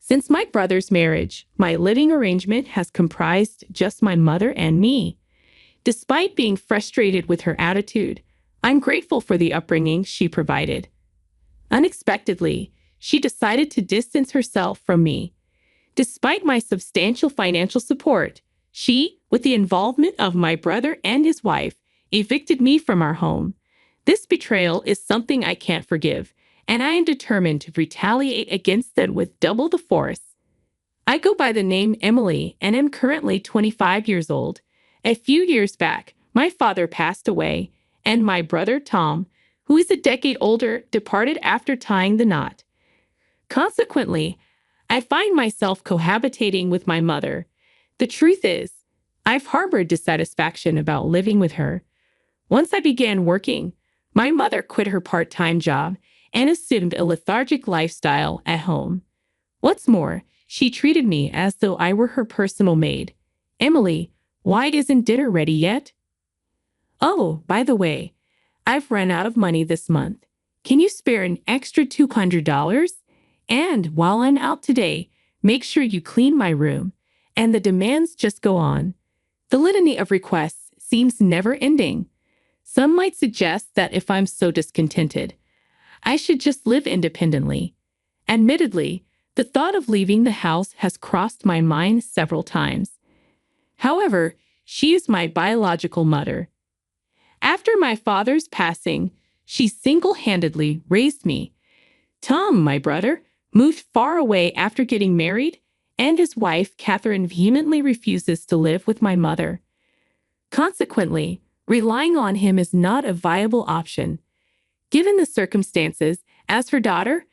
Since my brother's marriage, my living arrangement has comprised just my mother and me. Despite being frustrated with her attitude, I'm grateful for the upbringing she provided. Unexpectedly, she decided to distance herself from me. Despite my substantial financial support, she, with the involvement of my brother and his wife, evicted me from our home. This betrayal is something I can't forgive, and I am determined to retaliate against them with double the force. I go by the name Emily and am currently 25 years old. A few years back, my father passed away, and my brother Tom, who is a decade older, departed after tying the knot. Consequently, I find myself cohabitating with my mother. The truth is, I've harbored dissatisfaction about living with her. Once I began working, my mother quit her part-time job and assumed a lethargic lifestyle at home. What's more, she treated me as though I were her personal maid. Emily, why isn't dinner ready yet? Oh, by the way, I've run out of money this month. Can you spare an extra $200? And while I'm out today, make sure you clean my room. And the demands just go on. The litany of requests seems never ending. Some might suggest that if I'm so discontented, I should just live independently. Admittedly, the thought of leaving the house has crossed my mind several times. However, she is my biological mother. After my father's passing, she single-handedly raised me. Tom, my brother, moved far away after getting married, and his wife, Catherine, vehemently refuses to live with my mother. Consequently, relying on him is not a viable option. Given the circumstances, as her daughter,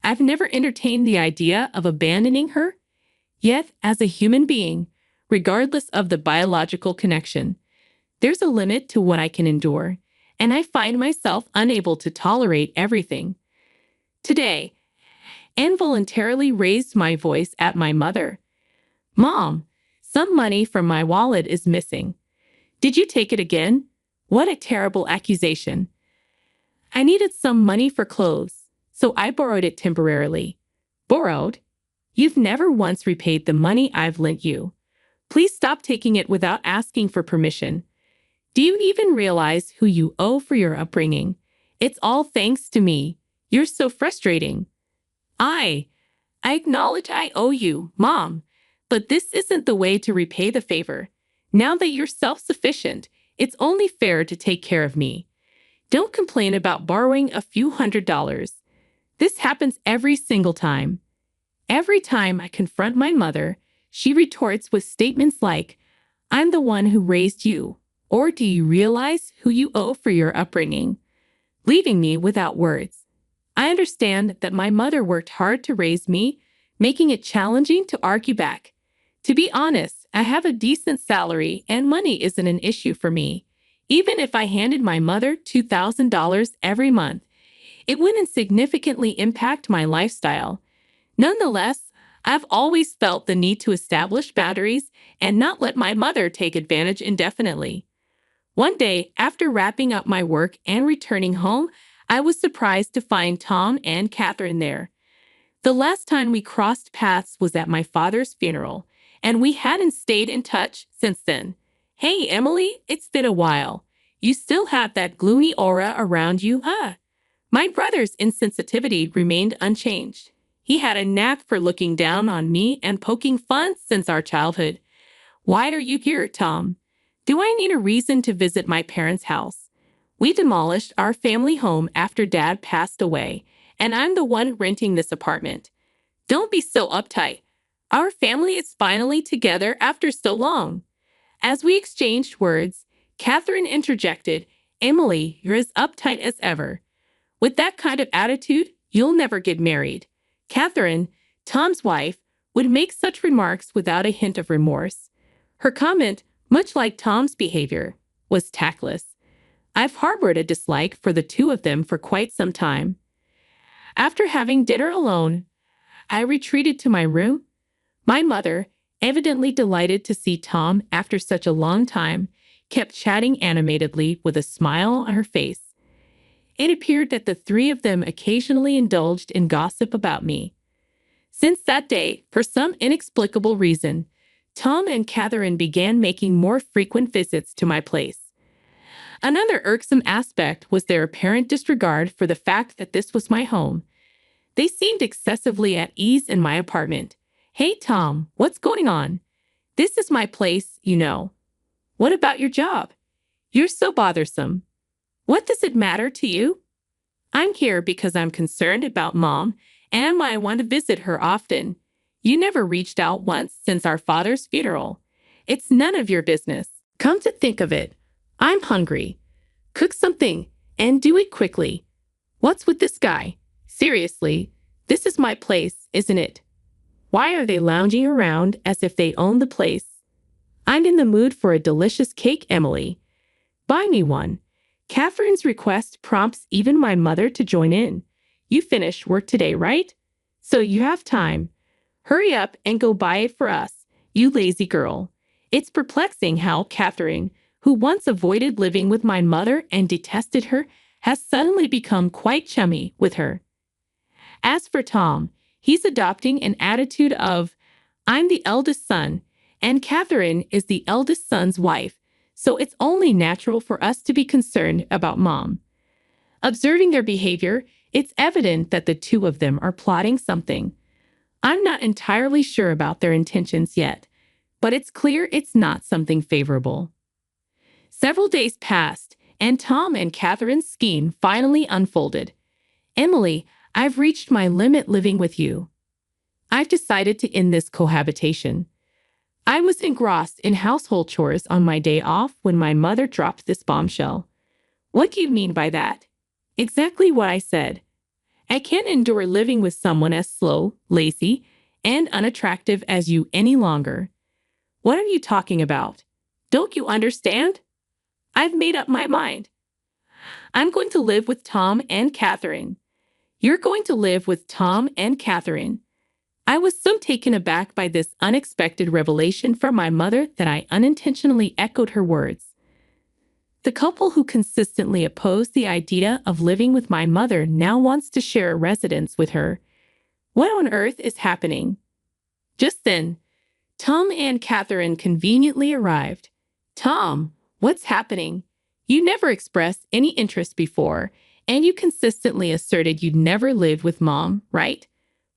I've never entertained the idea of abandoning her. Yet, as a human being, regardless of the biological connection, there's a limit to what I can endure, and I find myself unable to tolerate everything. Today, Anne voluntarily raised my voice at my mother. Mom, some money from my wallet is missing. Did you take it again? What a terrible accusation. I needed some money for clothes, so I borrowed it temporarily. Borrowed? You've never once repaid the money I've lent you. Please stop taking it without asking for permission. Do you even realize who you owe for your upbringing? It's all thanks to me. You're so frustrating. I acknowledge I owe you, Mom, but this isn't the way to repay the favor. Now that you're self-sufficient, it's only fair to take care of me. Don't complain about borrowing a few $100s. This happens every single time. Every time I confront my mother, she retorts with statements like, I'm the one who raised you, or do you realize who you owe for your upbringing? Leaving me without words. I understand that my mother worked hard to raise me, making it challenging to argue back. To be honest, I have a decent salary and money isn't an issue for me. Even if I handed my mother $2,000 every month, it wouldn't significantly impact my lifestyle. Nonetheless, I've always felt the need to establish boundaries and not let my mother take advantage indefinitely. One day, after wrapping up my work and returning home, I was surprised to find Tom and Catherine there. The last time we crossed paths was at my father's funeral, and we hadn't stayed in touch since then. Hey, Emily, it's been a while. You still have that gloomy aura around you, huh? My brother's insensitivity remained unchanged. He had a knack for looking down on me and poking fun since our childhood. Why are you here, Tom? Do I need a reason to visit my parents' house? We demolished our family home after Dad passed away, and I'm the one renting this apartment. Don't be so uptight. Our family is finally together after so long. As we exchanged words, Catherine interjected, Emily, you're as uptight as ever. With that kind of attitude, you'll never get married. Catherine, Tom's wife, would make such remarks without a hint of remorse. Her comment, much like Tom's behavior, was tactless. I've harbored a dislike for the two of them for quite some time. After having dinner alone, I retreated to my room. My mother, evidently delighted to see Tom after such a long time, kept chatting animatedly with a smile on her face. It appeared that the three of them occasionally indulged in gossip about me. Since that day, for some inexplicable reason, Tom and Catherine began making more frequent visits to my place. Another irksome aspect was their apparent disregard for the fact that this was my home. They seemed excessively at ease in my apartment. "Hey, Tom, what's going on? This is my place, you know. What about your job? You're so bothersome. What does it matter to you? I'm here because I'm concerned about Mom and I want to visit her often. You never reached out once since our father's funeral. It's none of your business. Come to think of it, I'm hungry. Cook something and do it quickly. What's with this guy? Seriously, this is my place, isn't it? Why are they lounging around as if they own the place? I'm in the mood for a delicious cake, Emily. Buy me one." Catherine's request prompts even my mother to join in. "You finished work today, right? So you have time. Hurry up and go buy it for us, you lazy girl." It's perplexing how Catherine, who once avoided living with my mother and detested her, has suddenly become quite chummy with her. As for Tom, he's adopting an attitude of, "I'm the eldest son, and Catherine is the eldest son's wife, so it's only natural for us to be concerned about Mom." Observing their behavior, it's evident that the two of them are plotting something. I'm not entirely sure about their intentions yet, but it's clear it's not something favorable. Several days passed, and Tom and Catherine's scheme finally unfolded. "Emily, I've reached my limit living with you. I've decided to end this cohabitation." I was engrossed in household chores on my day off when my mother dropped this bombshell. "What do you mean by that?" "Exactly what I said. I can't endure living with someone as slow, lazy, and unattractive as you any longer." "What are you talking about? Don't you understand? I've made up my mind. I'm going to live with Tom and Catherine." "You're going to live with Tom and Catherine?" I was so taken aback by this unexpected revelation from my mother that I unintentionally echoed her words. The couple who consistently opposed the idea of living with my mother now wants to share a residence with her. What on earth is happening? Just then, Tom and Catherine conveniently arrived. "Tom, what's happening? You never expressed any interest before, and you consistently asserted you'd never lived with Mom, right?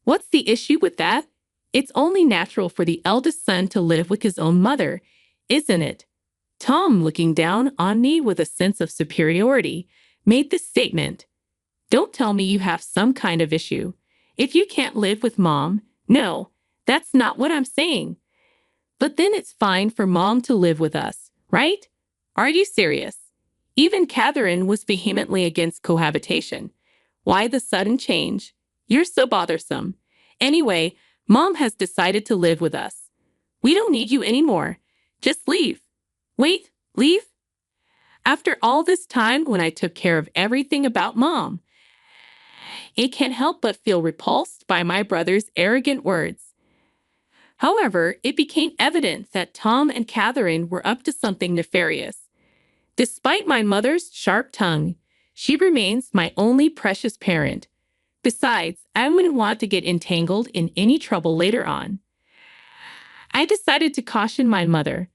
What's the issue with that? It's only natural for the eldest son to live with his own mother, isn't it?" Tom, looking down on me with a sense of superiority, made this statement. "Don't tell me you have some kind of issue. If you can't live with Mom, no, that's not what I'm saying. But then it's fine for Mom to live with us, right? Are you serious?" Even Catherine was vehemently against cohabitation. "Why the sudden change? You're so bothersome. Anyway, Mom has decided to live with us. We don't need you anymore. Just leave." "Wait, leave? After all this time when I took care of everything about Mom?" I can't help but feel repulsed by my brother's arrogant words. However, it became evident that Tom and Catherine were up to something nefarious. Despite my mother's sharp tongue, she remains my only precious parent. Besides, I wouldn't want to get entangled in any trouble later on. I decided to caution my mother.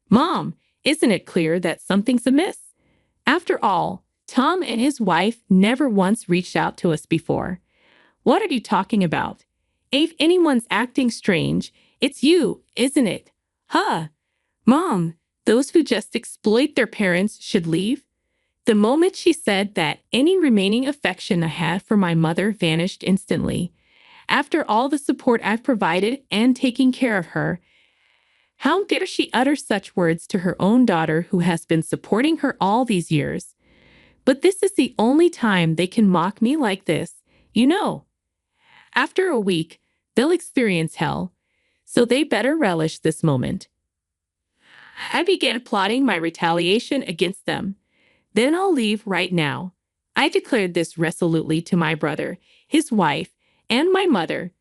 "Mom, isn't it clear that something's amiss? After all, Tom and his wife never once reached out to us before. What are you talking about? If anyone's acting strange, it's you, isn't it? Huh? Mom, those who just exploit their parents should leave." The moment she said that, any remaining affection I had for my mother vanished instantly. After all the support I've provided and taking care of her, how dare she utter such words to her own daughter who has been supporting her all these years? But this is the only time they can mock me like this, you know. After a week, they'll experience hell, so they better relish this moment. I began plotting my retaliation against them. "Then I'll leave right now." I declared this resolutely to my brother, his wife, and my mother.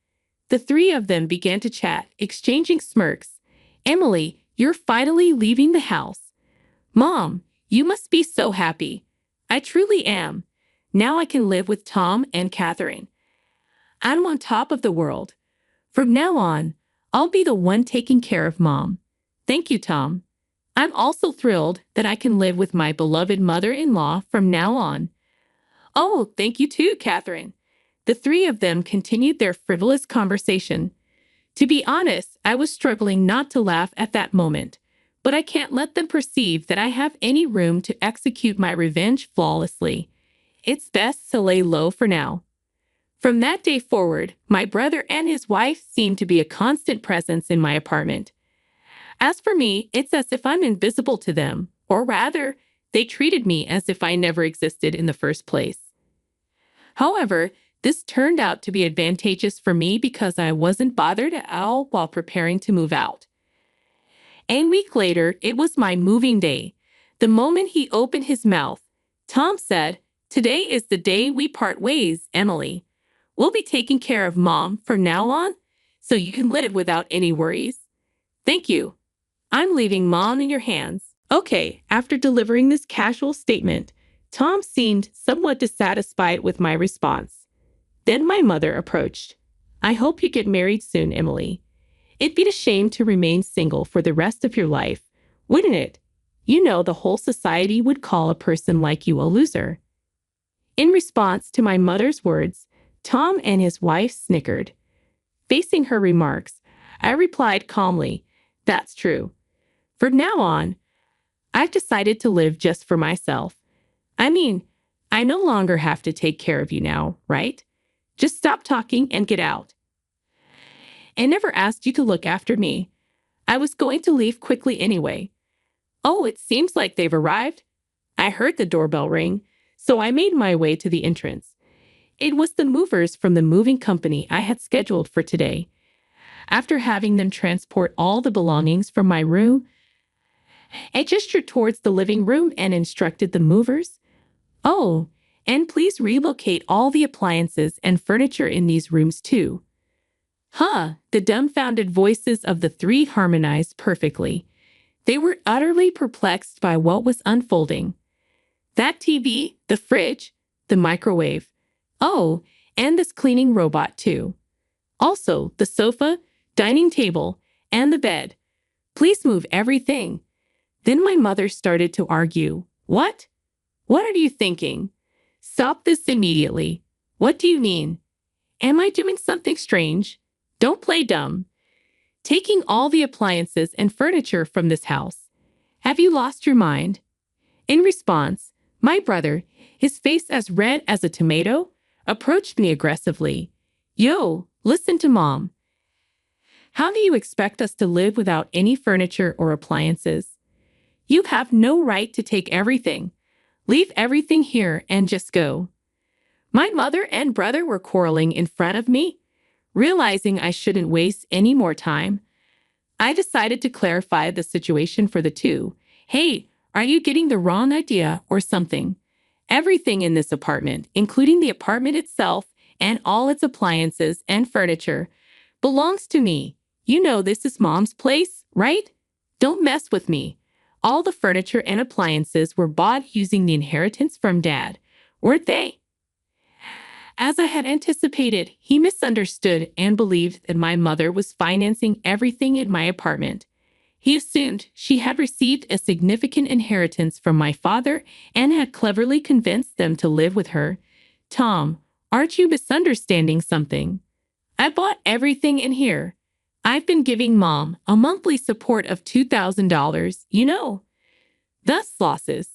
The three of them began to chat, exchanging smirks. "Emily, you're finally leaving the house. Mom, you must be so happy." "I truly am. Now I can live with Tom and Catherine. I'm on top of the world. From now on, I'll be the one taking care of Mom. Thank you, Tom. I'm also thrilled that I can live with my beloved mother-in-law from now on. Oh, thank you too, Catherine. The three of them continued their frivolous conversation. To be honest, I was struggling not to laugh at that moment, but I can't let them perceive that I have any room to execute my revenge flawlessly. It's best to lay low for now. From that day forward, my brother and his wife seemed to be a constant presence in my apartment. As for me, it's as if I'm invisible to them, or rather, they treated me as if I never existed in the first place. However, this turned out to be advantageous for me because I wasn't bothered at all while preparing to move out. A week later, it was my moving day. The moment he opened his mouth, Tom said, "Today is the day we part ways, Emily. We'll be taking care of Mom from now on, so you can live without any worries. Thank you. I'm leaving Mom in your hands." Okay, after delivering this casual statement, Tom seemed somewhat dissatisfied with my response. Then my mother approached. "I hope you get married soon, Emily. It'd be a shame to remain single for the rest of your life, wouldn't it? You know the whole society would call a person like you a loser." In response to my mother's words, Tom and his wife snickered. Facing her remarks, I replied calmly, "That's true. From now on, I've decided to live just for myself. I mean, I no longer have to take care of you now, right? Just stop talking and get out. I never asked you to look after me. I was going to leave quickly anyway. Oh, it seems like they've arrived." I heard the doorbell ring, so I made my way to the entrance. It was the movers from the moving company I had scheduled for today. After having them transport all the belongings from my room, I gestured towards the living room and instructed the movers, "Oh, and please relocate all the appliances and furniture in these rooms too." Huh, the dumbfounded voices of the three harmonized perfectly. They were utterly perplexed by what was unfolding. That TV, the fridge, the microwave. Oh, and this cleaning robot too. Also, the sofa, dining table, and the bed. Please move everything. Then my mother started to argue. What? What are you thinking? Stop this immediately. What do you mean? Am I doing something strange? Don't play dumb. Taking all the appliances and furniture from this house. Have you lost your mind? In response, my brother, his face as red as a tomato, approached me aggressively. Yo, listen to Mom. How do you expect us to live without any furniture or appliances? You have no right to take everything. Leave everything here and just go. My mother and brother were quarreling in front of me. Realizing I shouldn't waste any more time, I decided to clarify the situation for the two. Hey, are you getting the wrong idea or something? Everything in this apartment, including the apartment itself and all its appliances and furniture, belongs to me. You know this is Mom's place, right? Don't mess with me. All the furniture and appliances were bought using the inheritance from Dad, weren't they? As I had anticipated, he misunderstood and believed that my mother was financing everything in my apartment. He assumed she had received a significant inheritance from my father and had cleverly convinced them to live with her. Tom, aren't you misunderstanding something? I bought everything in here. I've been giving Mom a monthly support of $2,000, you know. Thus losses.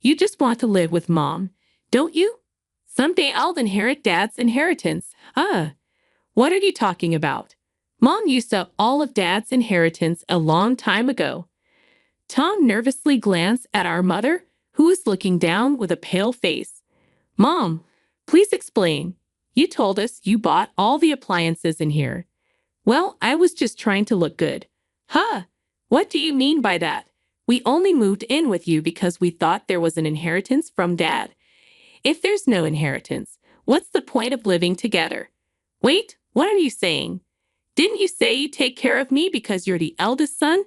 You just want to live with Mom, don't you? Someday I'll inherit Dad's inheritance. What are you talking about? Mom used up all of Dad's inheritance a long time ago. Tom nervously glanced at our mother, who was looking down with a pale face. Mom, please explain. You told us you bought all the appliances in here. Well, I was just trying to look good. What do you mean by that? We only moved in with you because we thought there was an inheritance from Dad. If there's no inheritance, what's the point of living together? Wait, what are you saying? Didn't you say you take care of me because you're the eldest son?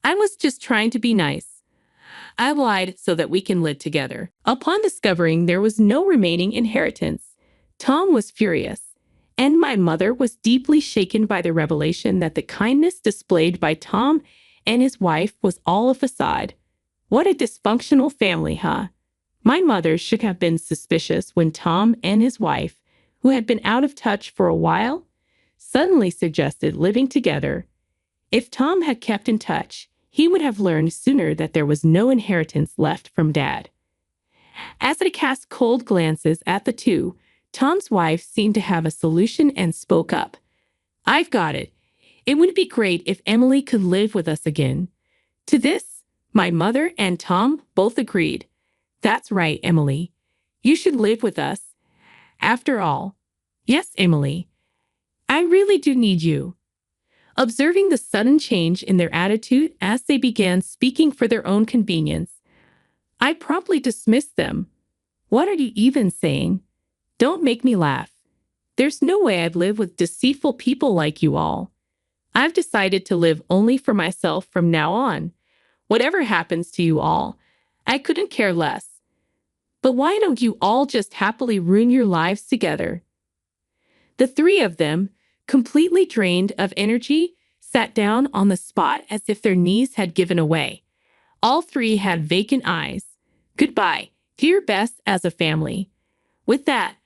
I was just trying to be nice. I lied so that we can live together. Upon discovering there was no remaining inheritance, Tom was furious. And my mother was deeply shaken by the revelation that the kindness displayed by Tom and his wife was all a facade. What a dysfunctional family, huh? My mother should have been suspicious when Tom and his wife, who had been out of touch for a while, suddenly suggested living together. If Tom had kept in touch, he would have learned sooner that there was no inheritance left from Dad. As I cast cold glances at the two, Tom's wife seemed to have a solution and spoke up. "I've got it. It would be great if Emily could live with us again." To this, my mother and Tom both agreed. "That's right, Emily. You should live with us. After all, yes, Emily, I really do need you." Observing the sudden change in their attitude as they began speaking for their own convenience, I promptly dismissed them. "What are you even saying? Don't make me laugh. There's no way I'd live with deceitful people like you all. I've decided to live only for myself from now on. Whatever happens to you all, I couldn't care less. But why don't you all just happily ruin your lives together?" The three of them, completely drained of energy, sat down on the spot as if their knees had given away. All three had vacant eyes. Goodbye. Do your best as a family. With that,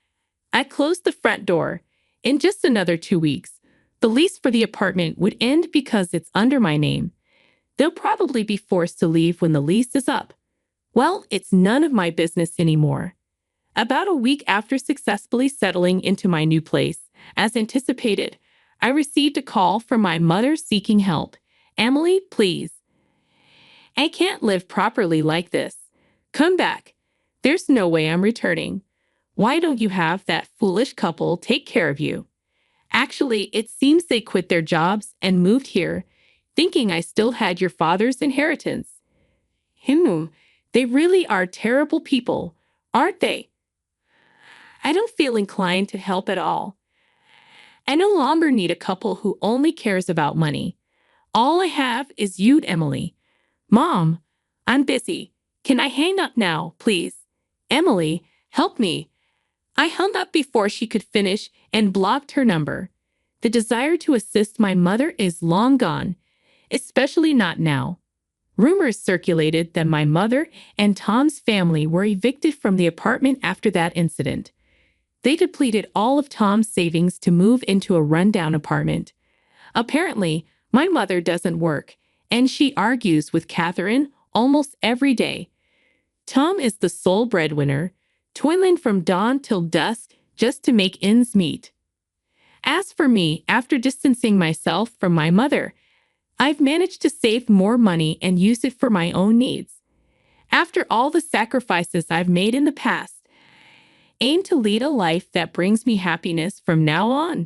I closed the front door. In just another 2 weeks, the lease for the apartment would end because it's under my name. They'll probably be forced to leave when the lease is up. Well, it's none of my business anymore. About a week after successfully settling into my new place, as anticipated, I received a call from my mother seeking help. "Emily, please. I can't live properly like this. Come back. There's no way I'm returning. Why don't you have that foolish couple take care of you?" Actually, it seems they quit their jobs and moved here, thinking I still had your father's inheritance. They really are terrible people, aren't they? I don't feel inclined to help at all. I no longer need a couple who only cares about money. All I have is you, Emily. Mom, I'm busy. Can I hang up now, please? Emily, help me. I hung up before she could finish and blocked her number. The desire to assist my mother is long gone, especially not now. Rumors circulated that my mother and Tom's family were evicted from the apartment after that incident. They depleted all of Tom's savings to move into a rundown apartment. Apparently, my mother doesn't work, and she argues with Catherine almost every day. Tom is the sole breadwinner, toiling from dawn till dusk just to make ends meet. As for me, after distancing myself from my mother, I've managed to save more money and use it for my own needs. After all the sacrifices I've made in the past, aim to lead a life that brings me happiness from now on.